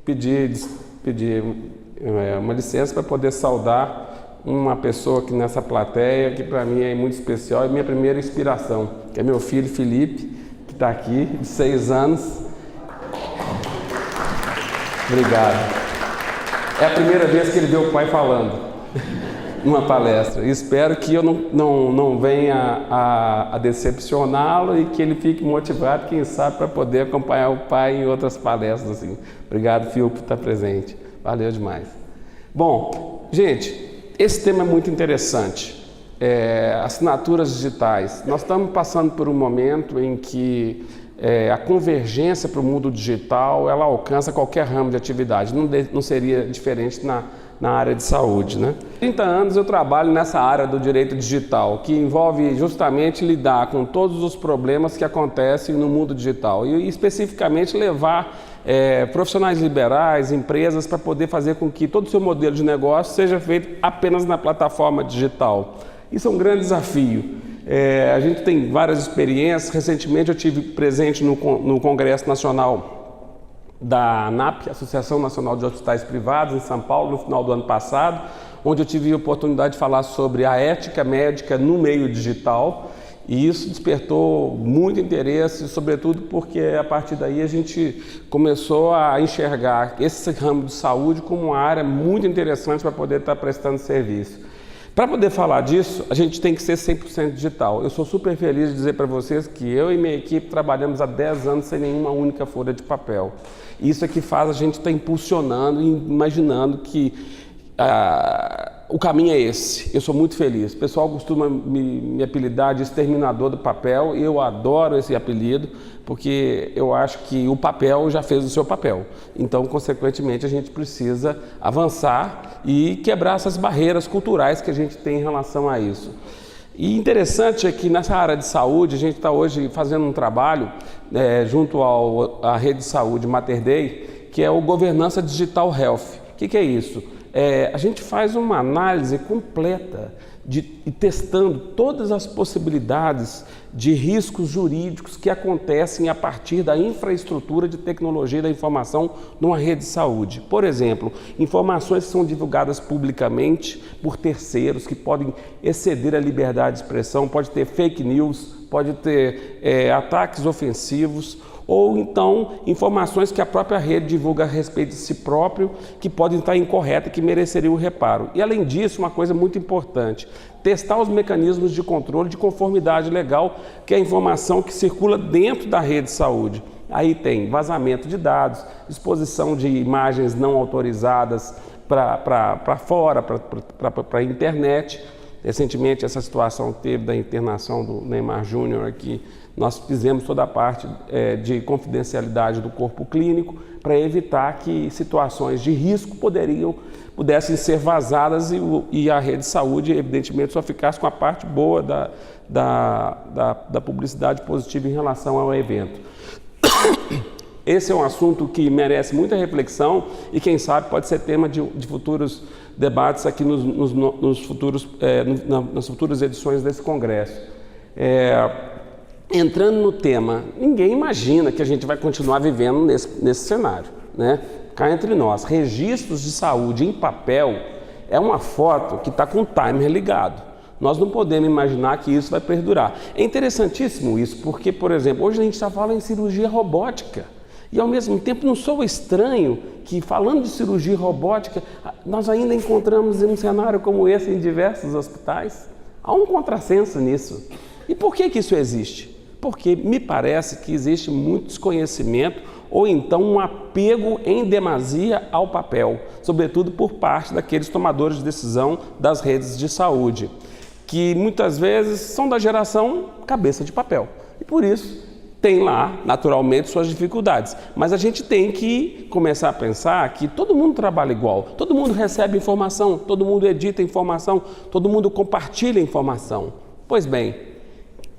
pedir uma licença para poder saudar uma pessoa aqui nessa plateia, que para mim é muito especial, é minha primeira inspiração, que é meu filho Felipe, que está aqui, de 6 anos. Obrigado. É a primeira vez que ele vê o pai falando numa palestra. Espero que eu não venha a decepcioná-lo e que ele fique motivado, quem sabe, para poder acompanhar o pai em outras palestras. Assim. Obrigado, Fio, por estar presente. Valeu demais. Bom, gente, esse tema é muito interessante. Assinaturas digitais. Nós estamos passando por um momento em que a convergência para o mundo digital, ela alcança qualquer ramo de atividade. Não seria diferente na área de saúde, né? 30 anos eu trabalho nessa área do direito digital, que envolve justamente lidar com todos os problemas que acontecem no mundo digital e especificamente levar profissionais liberais, empresas, para poder fazer com que todo o seu modelo de negócio seja feito apenas na plataforma digital. Isso é um grande desafio. A gente tem várias experiências. Recentemente eu tive presente no Congresso Nacional da ANAP, Associação Nacional de Hospitais Privados, em São Paulo, no final do ano passado, onde eu tive a oportunidade de falar sobre a ética médica no meio digital, e isso despertou muito interesse, sobretudo porque a partir daí a gente começou a enxergar esse ramo de saúde como uma área muito interessante para poder estar prestando serviço. Para poder falar disso, a gente tem que ser 100% digital. Eu sou super feliz de dizer para vocês que eu e minha equipe trabalhamos há 10 anos sem nenhuma única folha de papel. Isso é que faz a gente estar impulsionando e imaginando que o caminho é esse. Eu sou muito feliz. O pessoal costuma me apelidar de exterminador do papel e eu adoro esse apelido, porque eu acho que o papel já fez o seu papel. Então, consequentemente, a gente precisa avançar e quebrar essas barreiras culturais que a gente tem em relação a isso. E interessante é que nessa área de saúde, a gente está hoje fazendo um trabalho junto à Rede de Saúde Mater Dei, que é o Governança Digital Health. O que é isso? A gente faz uma análise completa e testando todas as possibilidades de riscos jurídicos que acontecem a partir da infraestrutura de tecnologia da informação numa rede de saúde. Por exemplo, informações que são divulgadas publicamente por terceiros que podem exceder a liberdade de expressão, pode ter fake news, pode ter ataques ofensivos, ou então informações que a própria rede divulga a respeito de si próprio, que podem estar incorretas e que mereceriam reparo. E além disso, uma coisa muito importante, testar os mecanismos de controle de conformidade legal, que é a informação que circula dentro da rede de saúde. Aí tem vazamento de dados, exposição de imagens não autorizadas para fora, para a internet. Recentemente, essa situação que teve da internação do Neymar Júnior aqui, nós fizemos toda a parte de confidencialidade do corpo clínico para evitar que situações de risco pudessem ser vazadas e a rede de saúde, evidentemente, só ficasse com a parte boa da publicidade positiva em relação ao evento. Esse é um assunto que merece muita reflexão e, quem sabe, pode ser tema de futuros debates aqui nas futuras edições desse congresso. Entrando no tema, ninguém imagina que a gente vai continuar vivendo nesse cenário, né? Cá entre nós, registros de saúde em papel é uma foto que está com o timer ligado. Nós não podemos imaginar que isso vai perdurar. É interessantíssimo isso, porque, por exemplo, hoje a gente está falando em cirurgia robótica. E, ao mesmo tempo, não sou estranho que, falando de cirurgia robótica, nós ainda encontramos um cenário como esse em diversos hospitais. Há um contrassenso nisso. E por que isso existe? Porque me parece que existe muito desconhecimento ou então um apego em demasia ao papel, sobretudo por parte daqueles tomadores de decisão das redes de saúde, que muitas vezes são da geração cabeça de papel. E por isso tem lá, naturalmente, suas dificuldades. Mas a gente tem que começar a pensar que todo mundo trabalha igual, todo mundo recebe informação, todo mundo edita informação, todo mundo compartilha informação. Pois bem,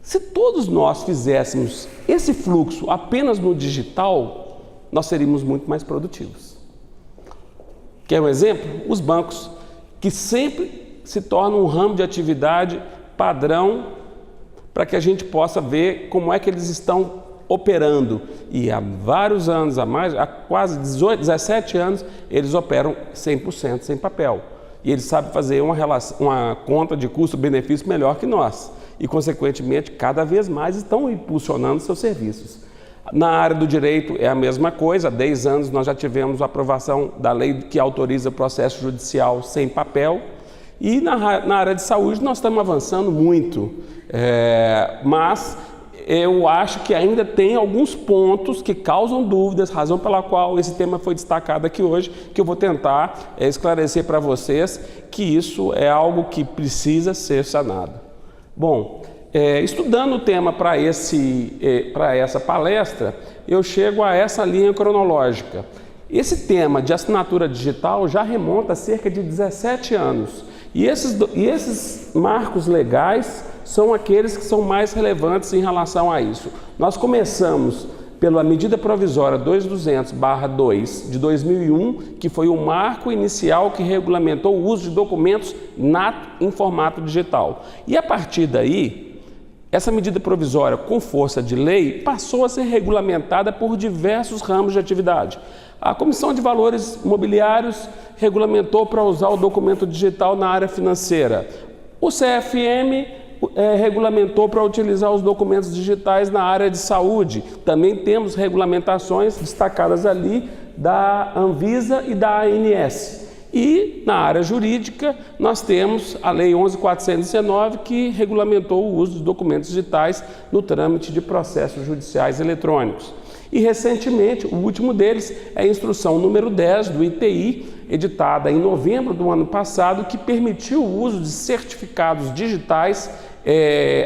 se todos nós fizéssemos esse fluxo apenas no digital, nós seríamos muito mais produtivos. Quer um exemplo? Os bancos, que sempre se tornam um ramo de atividade padrão para que a gente possa ver como é que eles estão operando, e há vários anos, há quase 17 anos, eles operam 100% sem papel. E eles sabem fazer uma conta de custo-benefício melhor que nós. E, consequentemente, cada vez mais estão impulsionando seus serviços. Na área do direito é a mesma coisa. Há 10 anos nós já tivemos a aprovação da lei que autoriza o processo judicial sem papel. E na área de saúde nós estamos avançando muito. Mas eu acho que ainda tem alguns pontos que causam dúvidas, razão pela qual esse tema foi destacado aqui hoje, que eu vou tentar esclarecer para vocês que isso é algo que precisa ser sanado. Bom, estudando o tema para essa palestra, eu chego a essa linha cronológica. Esse tema de assinatura digital já remonta a cerca de 17 anos. E esses marcos legais são aqueles que são mais relevantes em relação a isso. Nós começamos pela medida provisória 2200/2 de 2001, que foi o marco inicial que regulamentou o uso de documentos em formato digital. E a partir daí, essa medida provisória com força de lei passou a ser regulamentada por diversos ramos de atividade. A Comissão de Valores Mobiliários regulamentou para usar o documento digital na área financeira. O CFM regulamentou para utilizar os documentos digitais na área de saúde. Também temos regulamentações destacadas ali da Anvisa e da ANS. E na área jurídica nós temos a Lei 11.419, que regulamentou o uso dos documentos digitais no trâmite de processos judiciais eletrônicos. E recentemente, o último deles é a instrução número 10 do ITI, editada em novembro do ano passado, que permitiu o uso de certificados digitais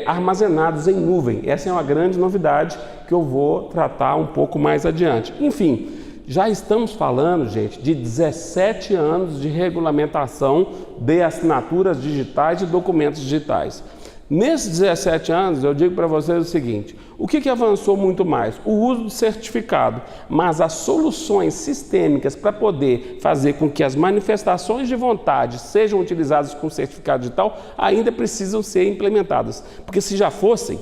armazenados em nuvem. Essa é uma grande novidade que eu vou tratar um pouco mais adiante. Enfim, já estamos falando, gente, de 17 anos de regulamentação de assinaturas digitais e documentos digitais. Nesses 17 anos, eu digo para vocês o seguinte: o que avançou muito mais? O uso do certificado, mas as soluções sistêmicas para poder fazer com que as manifestações de vontade sejam utilizadas com certificado digital ainda precisam ser implementadas. Porque se já fossem,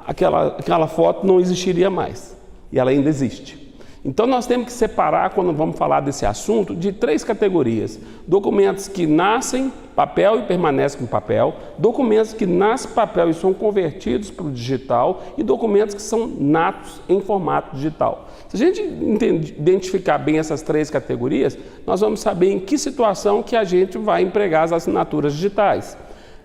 aquela foto não existiria mais. E ela ainda existe. Então nós temos que separar, quando vamos falar desse assunto, de 3 categorias: documentos que nascem papel e permanecem com papel, documentos que nascem papel e são convertidos para o digital, e documentos que são natos em formato digital. Se a gente identificar bem essas 3 categorias, nós vamos saber em que situação que a gente vai empregar as assinaturas digitais.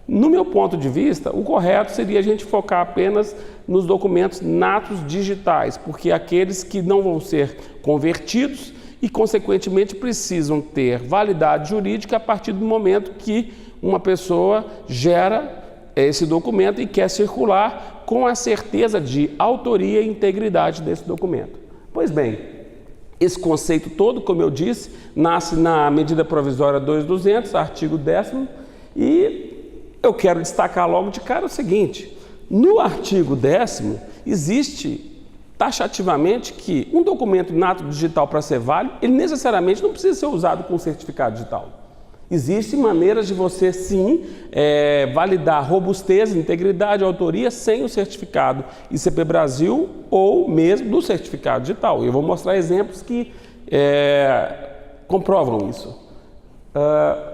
No meu ponto de vista, o correto seria a gente focar apenas nos documentos natos digitais, porque aqueles que não vão ser convertidos e, consequentemente, precisam ter validade jurídica a partir do momento que uma pessoa gera esse documento e quer circular com a certeza de autoria e integridade desse documento. Pois bem, esse conceito todo, como eu disse, nasce na medida provisória 2200, artigo 10º, e eu quero destacar logo de cara o seguinte: no artigo 10º existe taxativamente que um documento nato digital, para ser válido, ele necessariamente não precisa ser usado com certificado digital. Existem maneiras de você, sim, validar robustez, integridade, autoria sem o certificado ICP Brasil ou mesmo do certificado digital. Eu vou mostrar exemplos que comprovam isso.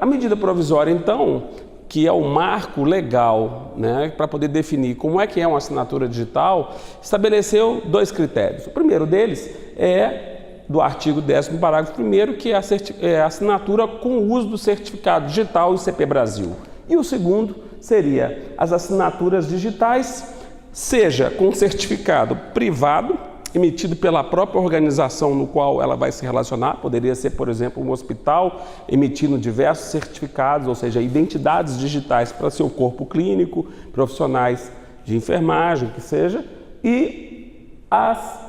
A medida provisória, então, que é o marco legal, né, para poder definir como é que é uma assinatura digital, estabeleceu 2 critérios. O primeiro deles é do artigo 10º, parágrafo 1º, que é a assinatura com o uso do certificado digital ICP Brasil. E o segundo seria as assinaturas digitais, seja com certificado privado, emitido pela própria organização no qual ela vai se relacionar. Poderia ser, por exemplo, um hospital emitindo diversos certificados, ou seja, identidades digitais para seu corpo clínico, profissionais de enfermagem, que seja, e as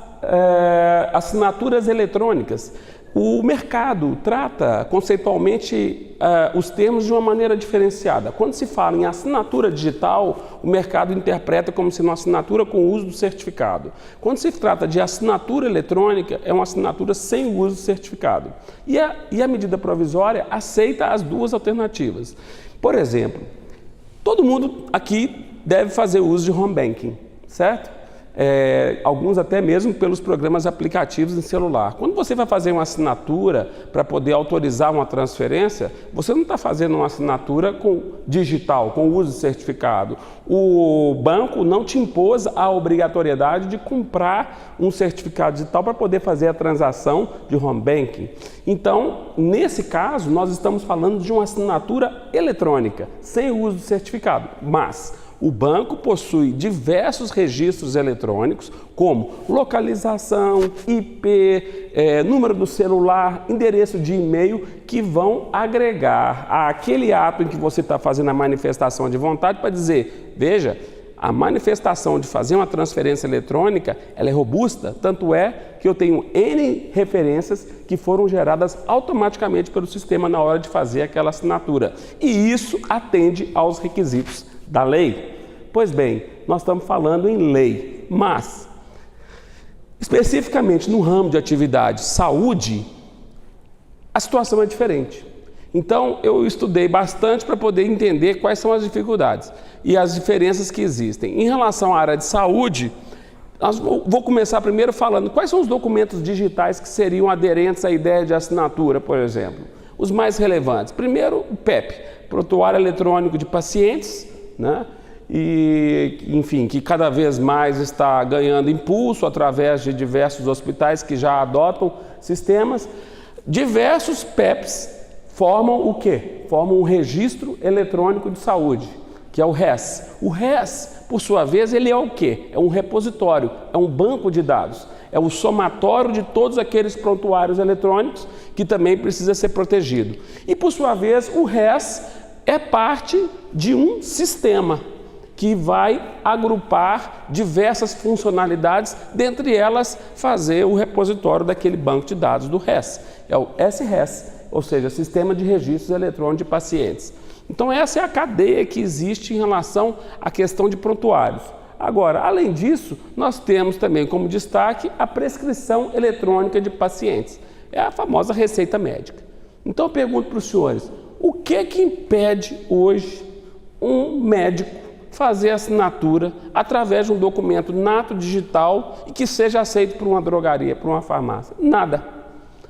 assinaturas eletrônicas. O mercado trata conceitualmente os termos de uma maneira diferenciada. Quando se fala em assinatura digital, o mercado interpreta como sendo uma assinatura com o uso do certificado. Quando se trata de assinatura eletrônica, é uma assinatura sem o uso do certificado. E a medida provisória aceita as 2 alternativas. Por exemplo, todo mundo aqui deve fazer uso de home banking, certo? alguns até mesmo pelos programas aplicativos em celular. Quando você vai fazer uma assinatura para poder autorizar uma transferência, você não está fazendo uma assinatura digital, com uso de certificado. O banco não te impôs a obrigatoriedade de comprar um certificado digital para poder fazer a transação de home banking. Então, nesse caso, nós estamos falando de uma assinatura eletrônica, sem o uso do certificado, mas o banco possui diversos registros eletrônicos, como localização, IP, número do celular, endereço de e-mail, que vão agregar àquele ato em que você está fazendo a manifestação de vontade para dizer, veja, a manifestação de fazer uma transferência eletrônica, ela é robusta, tanto é que eu tenho N referências que foram geradas automaticamente pelo sistema na hora de fazer aquela assinatura. E isso atende aos requisitos da lei. Pois bem, nós estamos falando em lei, mas especificamente no ramo de atividade saúde, a situação é diferente. Então, eu estudei bastante para poder entender quais são as dificuldades e as diferenças que existem. Em relação à área de saúde, vou começar primeiro falando quais são os documentos digitais que seriam aderentes à ideia de assinatura, por exemplo. Os mais relevantes. Primeiro, o PEP, Prontuário Eletrônico de Pacientes, né? E, enfim, que cada vez mais está ganhando impulso através de diversos hospitais que já adotam sistemas. Diversos PEPs formam o quê? Formam um registro eletrônico de saúde, que é o RES. O RES, por sua vez, ele é o quê? É um repositório, é um banco de dados, é o somatório de todos aqueles prontuários eletrônicos que também precisa ser protegido. E, por sua vez, o RES é parte de um sistema que vai agrupar diversas funcionalidades, dentre elas fazer o repositório daquele banco de dados do RES. É o SRES, ou seja, Sistema de Registros Eletrônicos de Pacientes. Então essa é a cadeia que existe em relação à questão de prontuários. Agora, além disso, nós temos também como destaque a prescrição eletrônica de pacientes. É a famosa receita médica. Então eu pergunto para os senhores, o que impede hoje um médico fazer assinatura através de um documento nato digital e que seja aceito por uma drogaria, por uma farmácia? Nada.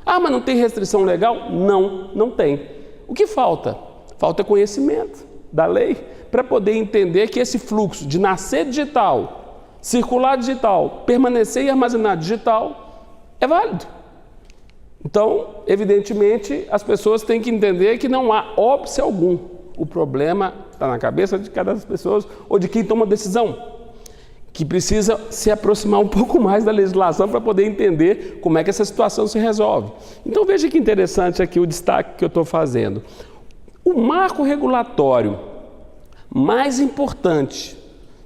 Ah, mas não tem restrição legal? Não, não tem. O que falta? Falta conhecimento da lei para poder entender que esse fluxo de nascer digital, circular digital, permanecer e armazenar digital é válido. Então, evidentemente, as pessoas têm que entender que não há óbice algum. O problema está na cabeça de cada pessoa ou de quem toma a decisão, que precisa se aproximar um pouco mais da legislação para poder entender como é que essa situação se resolve. Então veja que interessante aqui o destaque que eu estou fazendo. O marco regulatório mais importante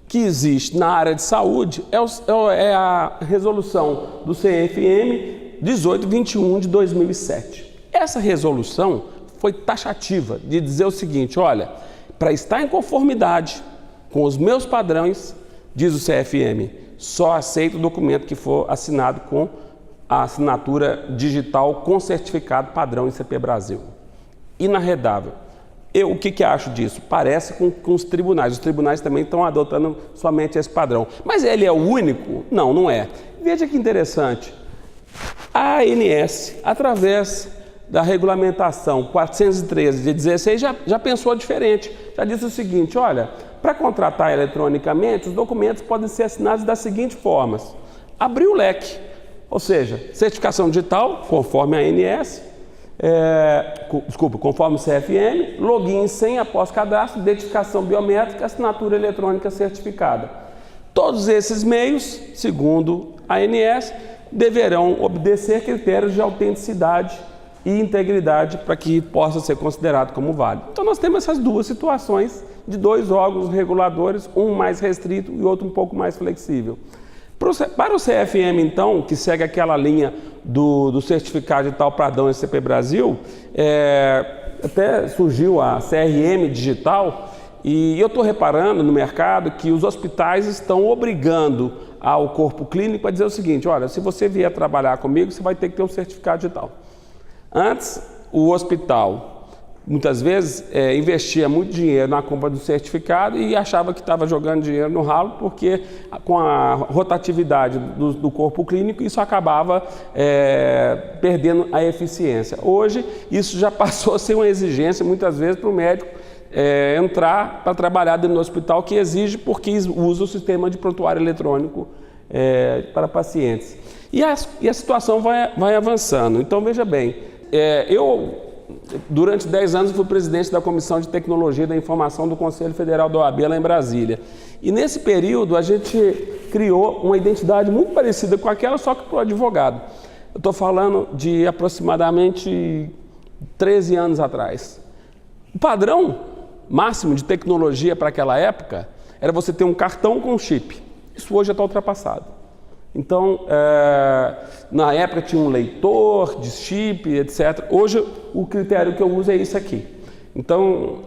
que existe na área de saúde é a resolução do CFM 1821 de 2007. Essa resolução foi taxativa de dizer o seguinte, olha, para estar em conformidade com os meus padrões, diz o CFM, só aceito o documento que for assinado com a assinatura digital com certificado padrão ICP Brasil. Inarredável. Eu o que acho disso? Parece com os tribunais. Os tribunais também estão adotando somente esse padrão. Mas ele é o único? Não, não é. Veja que interessante. A ANS, através da regulamentação 413 de 16, já pensou diferente. Já disse o seguinte, olha, para contratar eletronicamente, os documentos podem ser assinados das seguintes formas. Abrir o leque, ou seja, certificação digital, conforme a ANS, conforme o CFM, login sem após cadastro, identificação biométrica, assinatura eletrônica certificada. Todos esses meios, segundo a ANS, deverão obedecer critérios de autenticidade e integridade para que possa ser considerado como válido. Então nós temos essas duas situações de dois órgãos reguladores, um mais restrito e outro um pouco mais flexível. Para o CFM, então, que segue aquela linha do certificado digital padrão ICP Brasil, até surgiu a CRM digital e eu estou reparando no mercado que os hospitais estão obrigando ao corpo clínico a dizer o seguinte, olha, se você vier trabalhar comigo, você vai ter que ter um certificado digital. Antes, o hospital muitas vezes investia muito dinheiro na compra do certificado e achava que estava jogando dinheiro no ralo, porque com a rotatividade do corpo clínico isso acabava perdendo a eficiência. Hoje isso já passou a ser uma exigência muitas vezes para o médico entrar para trabalhar dentro do hospital, que exige porque usa o sistema de prontuário eletrônico para pacientes. E a situação vai avançando. Então veja bem, durante 10 anos fui presidente da Comissão de Tecnologia da Informação do Conselho Federal da OAB lá em Brasília. E nesse período a gente criou uma identidade muito parecida com aquela, só que para o advogado. Eu estou falando de aproximadamente 13 anos atrás. O padrão máximo de tecnologia para aquela época era você ter um cartão com chip. Isso hoje já está ultrapassado. Então, na época tinha um leitor de chip, etc. Hoje o critério que eu uso é isso aqui. Então,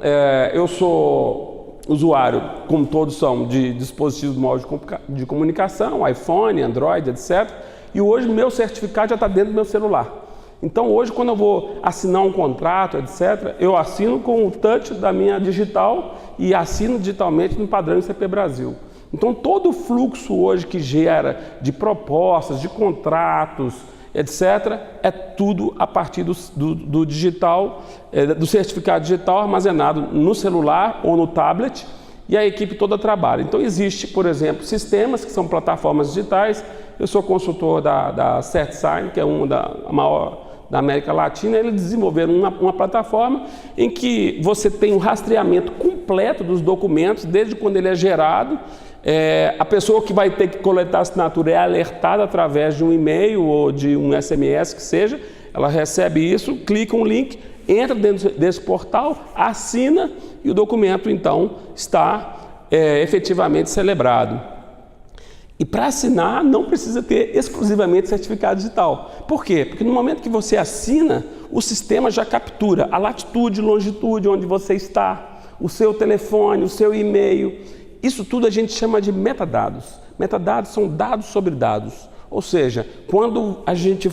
eu sou usuário, como todos são, de dispositivos móveis de comunicação, iPhone, Android, etc. E hoje meu certificado já está dentro do meu celular. Então hoje, quando eu vou assinar um contrato, etc., eu assino com o touch da minha digital e assino digitalmente no padrão ICP Brasil. Então todo o fluxo hoje que gera de propostas, de contratos, etc., é tudo a partir do digital, do certificado digital armazenado no celular ou no tablet, e a equipe toda trabalha. Então existe, por exemplo, sistemas que são plataformas digitais. Eu sou consultor da CertSign, que é uma da maior da América Latina. Eles desenvolveram uma plataforma em que você tem um rastreamento completo dos documentos, desde quando ele é gerado. A pessoa que vai ter que coletar a assinatura é alertada através de um e-mail ou de um SMS que seja. Ela recebe isso, clica um link, entra dentro desse portal, assina e o documento então está efetivamente celebrado. E para assinar não precisa ter exclusivamente certificado digital. Por quê? Porque no momento que você assina, o sistema já captura a latitude e longitude onde você está, o seu telefone, o seu e-mail. Isso tudo a gente chama de metadados. Metadados são dados sobre dados. Ou seja, quando a gente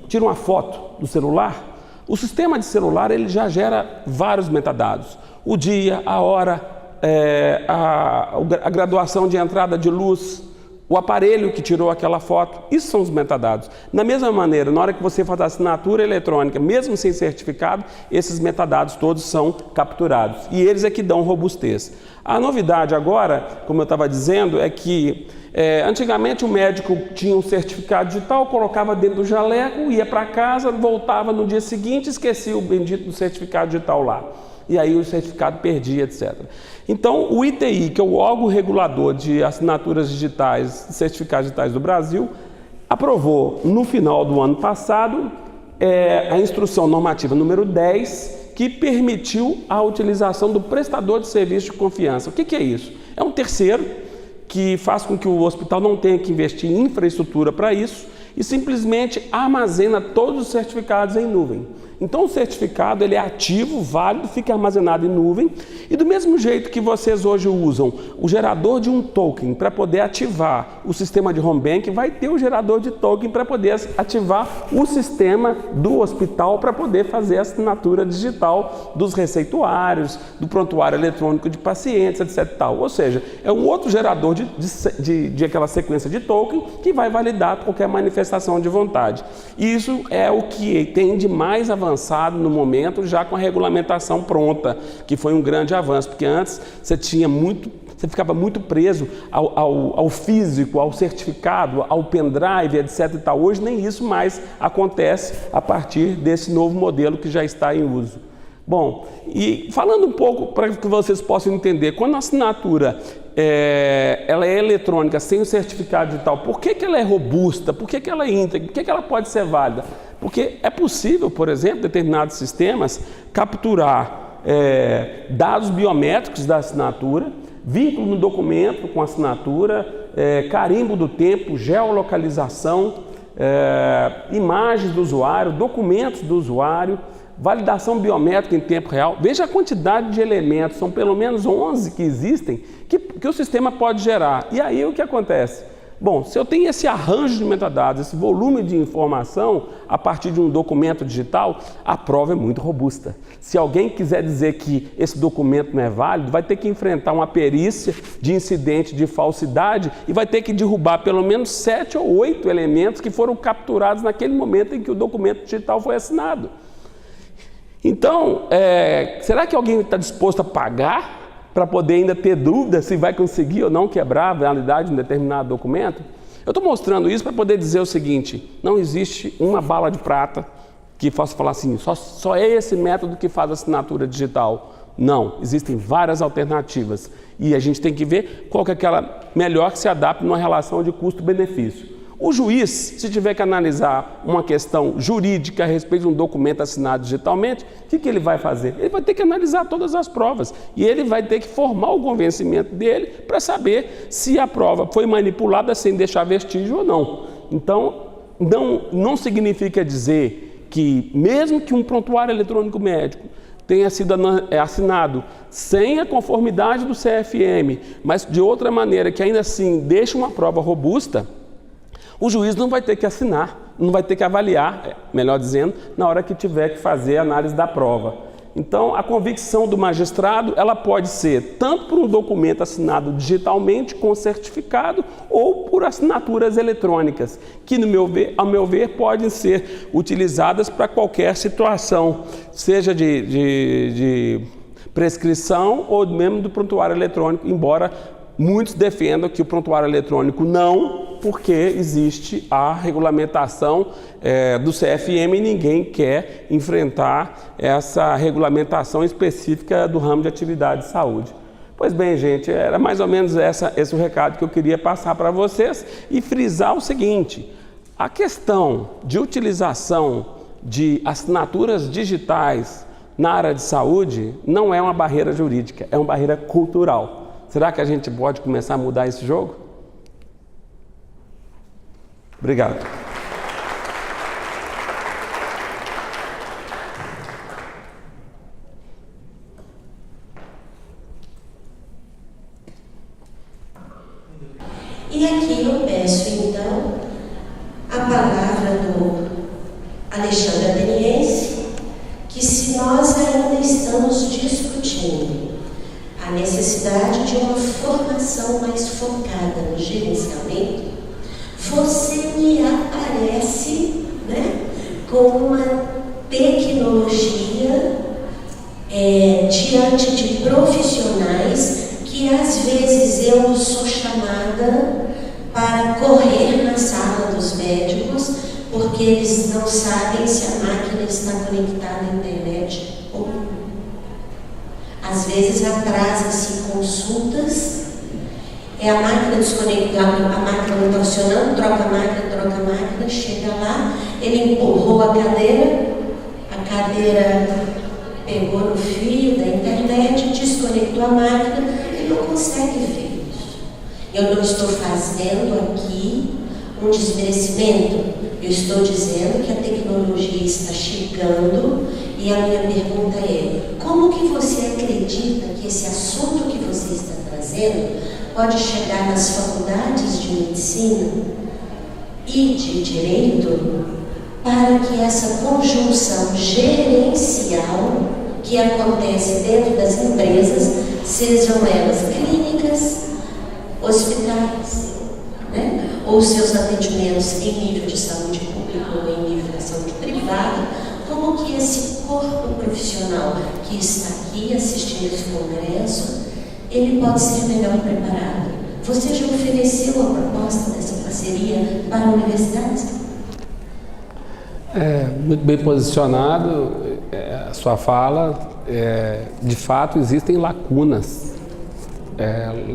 tira uma foto do celular, o sistema de celular ele já gera vários metadados. O dia, a hora, a graduação de entrada de luz, o aparelho que tirou aquela foto, isso são os metadados. Da mesma maneira, na hora que você faz a assinatura eletrônica, mesmo sem certificado, esses metadados todos são capturados e eles é que dão robustez. A novidade agora, como eu estava dizendo, é que antigamente o médico tinha um certificado digital, colocava dentro do jaleco, ia para casa, voltava no dia seguinte, esquecia o bendito do certificado digital lá. E aí o certificado perdia, etc. Então, o ITI, que é o órgão regulador de assinaturas digitais, certificados digitais do Brasil, aprovou no final do ano passado a instrução normativa número 10, que permitiu a utilização do prestador de serviço de confiança. O que é isso? É um terceiro que faz com que o hospital não tenha que investir em infraestrutura para isso e simplesmente armazena todos os certificados em nuvem. Então o certificado ele é ativo, válido, fica armazenado em nuvem e do mesmo jeito que vocês hoje usam o gerador de um token para poder ativar o sistema de home bank, vai ter o gerador de token para poder ativar o sistema do hospital para poder fazer a assinatura digital dos receituários, do prontuário eletrônico de pacientes, etc. Tal. Ou seja, é um outro gerador de aquela sequência de token que vai validar qualquer manifestação de vontade. Isso é o que tem de mais avançado no momento, já com a regulamentação pronta, que foi um grande avanço, porque antes você ficava muito preso ao físico, ao certificado, ao pendrive, etc. E tal. Hoje nem isso mais acontece a partir desse novo modelo que já está em uso. Bom, e falando um pouco para que vocês possam entender, quando a assinatura ela é eletrônica, sem o certificado digital, por que ela é robusta? Por que ela é íntegra? Por que ela pode ser válida? Porque é possível, por exemplo, determinados sistemas capturar dados biométricos da assinatura, vínculo no documento com a assinatura, carimbo do tempo, geolocalização, imagens do usuário, documentos do usuário, validação biométrica em tempo real. Veja a quantidade de elementos, são pelo menos 11 que existem, que o sistema pode gerar. E aí o que acontece? Bom, se eu tenho esse arranjo de metadados, esse volume de informação a partir de um documento digital, a prova é muito robusta. Se alguém quiser dizer que esse documento não é válido, vai ter que enfrentar uma perícia de incidente de falsidade e vai ter que derrubar pelo menos 7 ou 8 elementos que foram capturados naquele momento em que o documento digital foi assinado. Então, será que alguém está disposto a pagar para poder ainda ter dúvida se vai conseguir ou não quebrar a validade de um determinado documento? Eu estou mostrando isso para poder dizer o seguinte: não existe uma bala de prata que possa falar assim, só é esse método que faz assinatura digital. Não, existem várias alternativas e a gente tem que ver qual que é aquela melhor que se adapte numa relação de custo-benefício. O juiz, se tiver que analisar uma questão jurídica a respeito de um documento assinado digitalmente, o que ele vai fazer? Ele vai ter que analisar todas as provas e ele vai ter que formar o convencimento dele para saber se a prova foi manipulada sem deixar vestígio ou não. Então, não significa dizer que, mesmo que um prontuário eletrônico médico tenha sido assinado sem a conformidade do CFM, mas de outra maneira que ainda assim deixe uma prova robusta, o juiz não vai ter que assinar, não vai ter que avaliar, melhor dizendo, na hora que tiver que fazer a análise da prova. Então, a convicção do magistrado, ela pode ser tanto por um documento assinado digitalmente com certificado ou por assinaturas eletrônicas, que, ao meu ver, podem ser utilizadas para qualquer situação, seja de prescrição ou mesmo do prontuário eletrônico, embora muitos defendam que o prontuário eletrônico não, porque existe a regulamentação do CFM e ninguém quer enfrentar essa regulamentação específica do ramo de atividade de saúde. Pois bem, gente, era mais ou menos esse o recado que eu queria passar para vocês e frisar o seguinte: a questão de utilização de assinaturas digitais na área de saúde não é uma barreira jurídica, é uma barreira cultural. Será que a gente pode começar a mudar esse jogo? Obrigado. E aqui eu peço, então, a palavra do Alexandre Ateniense, que se nós ainda estamos discutindo a necessidade de uma formação mais focada no gerenciamento, você me aparece, com uma tecnologia diante de profissionais que às vezes eu sou chamada para correr na sala dos médicos porque eles não sabem se a máquina está conectada à internet ou não. Às vezes atrasa-se consultas, a máquina desconectada, a máquina não está funcionando, troca a máquina, chega lá, ele empurrou a cadeira pegou no fio da internet, desconectou a máquina, ele não consegue ver isso. Eu não estou fazendo aqui um desmerecimento, eu estou dizendo que a tecnologia está chegando e a minha pergunta é: como que você acredita que esse assunto que você está trazendo pode chegar nas faculdades de medicina e de direito para que essa conjunção gerencial que acontece dentro das empresas, sejam elas clínicas, hospitais, ou seus atendimentos em nível de saúde pública ou em nível de saúde privada, como que esse corpo profissional que está aqui assistindo esse congresso, ele pode ser melhor preparado? Você já ofereceu a proposta dessa parceria para universidades? Muito bem posicionado a sua fala. De fato, existem lacunas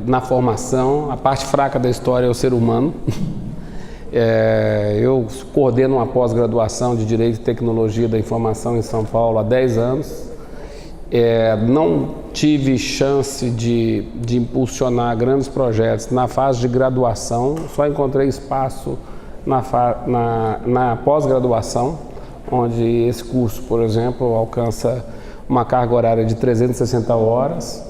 na formação. A parte fraca da história é o ser humano. Eu coordeno uma pós-graduação de Direito e Tecnologia da Informação em São Paulo há 10 anos. Não tive chance de impulsionar grandes projetos na fase de graduação, só encontrei espaço na pós-graduação, onde esse curso, por exemplo, alcança uma carga horária de 360 horas.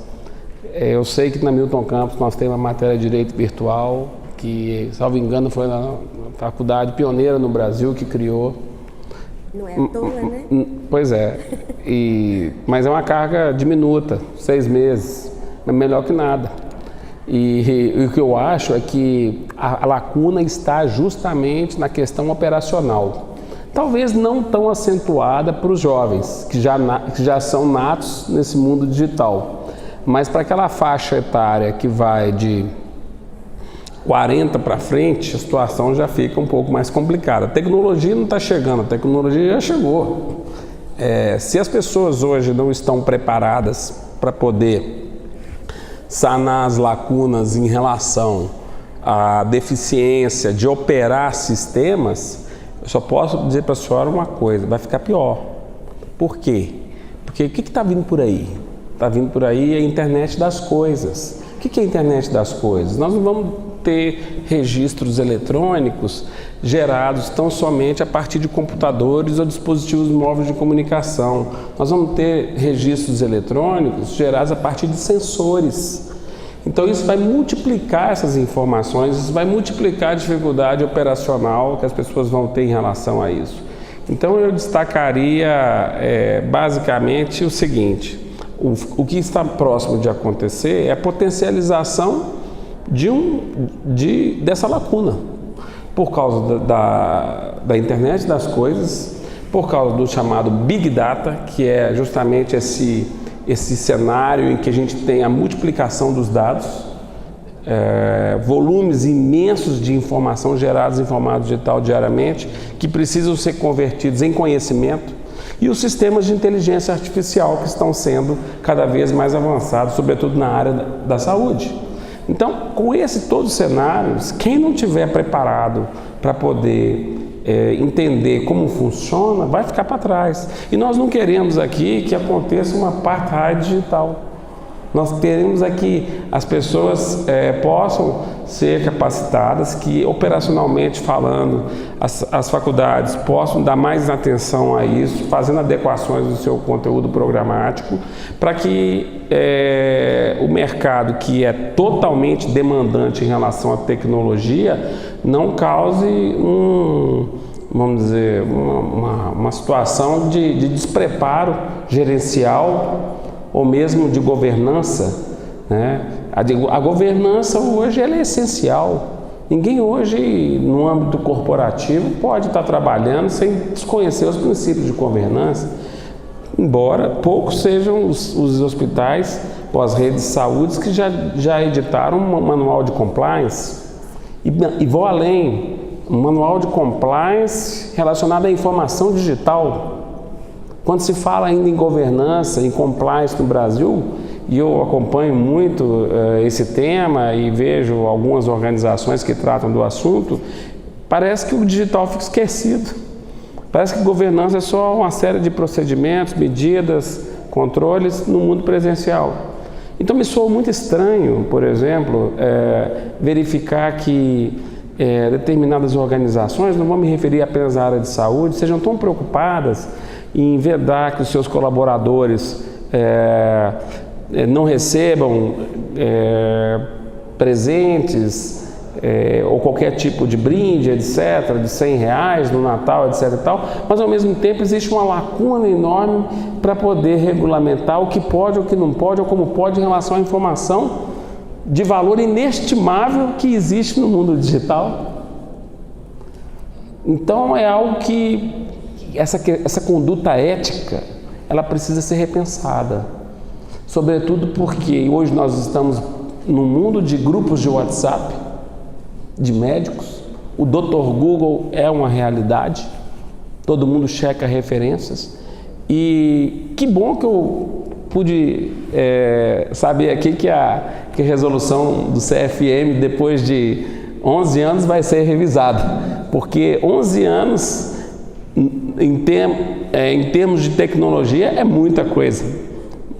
Eu sei que na Milton Campos nós temos a matéria de Direito Virtual, que, salvo engano, foi na faculdade pioneira no Brasil que criou. Não é à toa, né? Pois é, mas é uma carga diminuta, 6 meses, é melhor que nada. E o que eu acho é que a lacuna está justamente na questão operacional. Talvez não tão acentuada para os jovens, que já são natos nesse mundo digital. Mas para aquela faixa etária que vai de 40 para frente, a situação já fica um pouco mais complicada. A tecnologia não está chegando, a tecnologia já chegou. Se as pessoas hoje não estão preparadas para poder sanar as lacunas em relação à deficiência de operar sistemas, eu só posso dizer para a senhora uma coisa: vai ficar pior. Por quê? Porque o que está vindo por aí? Está vindo por aí a internet das coisas. O que é a internet das coisas? Nós não vamos ter registros eletrônicos gerados tão somente a partir de computadores ou dispositivos móveis de comunicação. Nós vamos ter registros eletrônicos gerados a partir de sensores. Então isso vai multiplicar essas informações, isso vai multiplicar a dificuldade operacional que as pessoas vão ter em relação a isso. Então eu destacaria basicamente o seguinte: o que está próximo de acontecer é a potencialização dessa lacuna, por causa da internet das coisas, por causa do chamado Big Data, que é justamente esse cenário em que a gente tem a multiplicação dos dados, volumes imensos de informação gerados em formato digital diariamente, que precisam ser convertidos em conhecimento, e os sistemas de inteligência artificial que estão sendo cada vez mais avançados, sobretudo na área da saúde. Então, com todos os cenários, quem não estiver preparado para poder entender como funciona, vai ficar para trás. E nós não queremos aqui que aconteça uma apartheid digital. Nós queremos que as pessoas possam ser capacitadas, que operacionalmente falando, as faculdades possam dar mais atenção a isso, fazendo adequações do seu conteúdo programático, para que o mercado, que é totalmente demandante em relação à tecnologia, não cause vamos dizer, uma situação de despreparo gerencial ou mesmo de governança, né? A governança hoje ela é essencial. Ninguém hoje, no âmbito corporativo, pode estar trabalhando sem desconhecer os princípios de governança, embora poucos sejam os hospitais ou as redes de saúde que já editaram um manual de compliance. E vou além, um manual de compliance relacionado à informação digital. Quando se fala ainda em governança, em compliance no Brasil, e eu acompanho muito esse tema e vejo algumas organizações que tratam do assunto, parece que o digital fica esquecido. Parece que governança é só uma série de procedimentos, medidas, controles no mundo presencial. Então me soa muito estranho, por exemplo, verificar que determinadas organizações, não vou me referir apenas à área de saúde, sejam tão preocupadas em vedar que os seus colaboradores não recebam presentes ou qualquer tipo de brinde, etc., de R$100 no Natal, etc. e tal, mas ao mesmo tempo existe uma lacuna enorme para poder regulamentar o que pode, o que não pode, ou como pode em relação à informação de valor inestimável que existe no mundo digital. Então é algo que essa conduta ética, ela precisa ser repensada, sobretudo porque hoje nós estamos num mundo de grupos de WhatsApp, de médicos, o Dr. Google é uma realidade, todo mundo checa referências, e que bom que eu pude saber aqui que a resolução do CFM, depois de 11 anos, vai ser revisada, porque 11 anos em termos de tecnologia é muita coisa,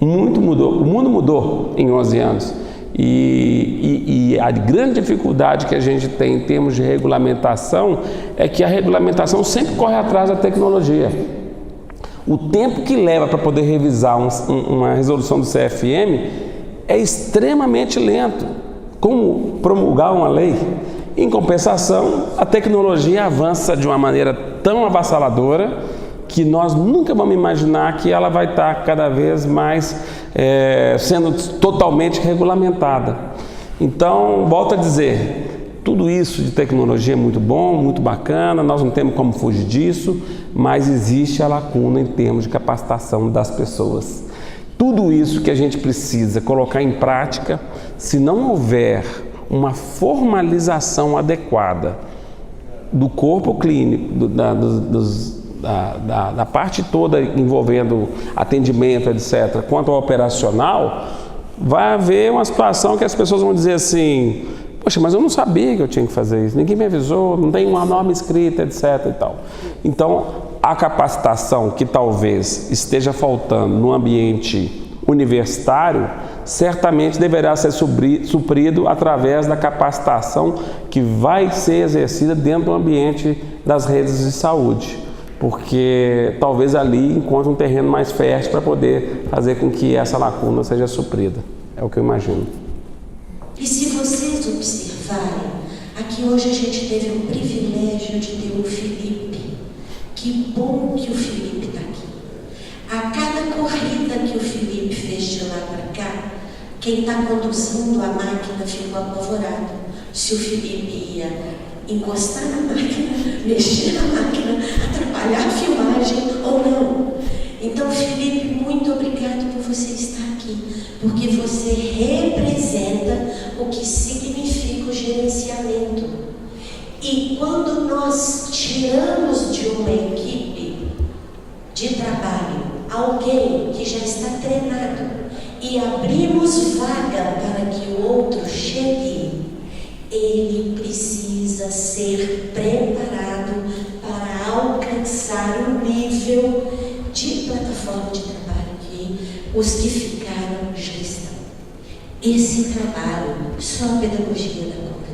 muito mudou, o mundo mudou em 11 anos e a grande dificuldade que a gente tem em termos de regulamentação é que a regulamentação sempre corre atrás da tecnologia. O tempo que leva para poder revisar uma resolução do CFM é extremamente lento, como promulgar uma lei. Em compensação, a tecnologia avança de uma maneira tão avassaladora que nós nunca vamos imaginar que ela vai estar cada vez mais sendo totalmente regulamentada. Então, volto a dizer, tudo isso de tecnologia é muito bom, muito bacana, nós não temos como fugir disso, mas existe a lacuna em termos de capacitação das pessoas. Tudo isso que a gente precisa colocar em prática, se não houver uma formalização adequada do corpo clínico, da parte toda envolvendo atendimento, etc., quanto ao operacional, vai haver uma situação que as pessoas vão dizer assim: poxa, mas eu não sabia que eu tinha que fazer isso, ninguém me avisou, não tem uma norma escrita, etc. e tal. Então, a capacitação que talvez esteja faltando no ambiente universitário, certamente deverá ser suprido através da capacitação que vai ser exercida dentro do ambiente das redes de saúde, porque talvez ali encontre um terreno mais fértil para poder fazer com que essa lacuna seja suprida. É o que eu imagino. E se vocês observarem, aqui hoje a gente teve o privilégio de ter o Felipe. Que bom que o Felipe está aqui. A cada corrida que o Felipe fez de lá para cá, quem está conduzindo a máquina ficou apavorado. Se o Felipe ia encostar na máquina, mexer na máquina, atrapalhar a filmagem ou não. Então, Felipe, muito obrigado por você estar aqui, porque você representa o que significa o gerenciamento. E quando nós tiramos de uma equipe de trabalho alguém que já está treinado e abrimos vaga para que o outro chegue, ele precisa ser preparado para alcançar o nível de plataforma de trabalho que os que ficaram já estão. Esse trabalho só a pedagogia dá conta.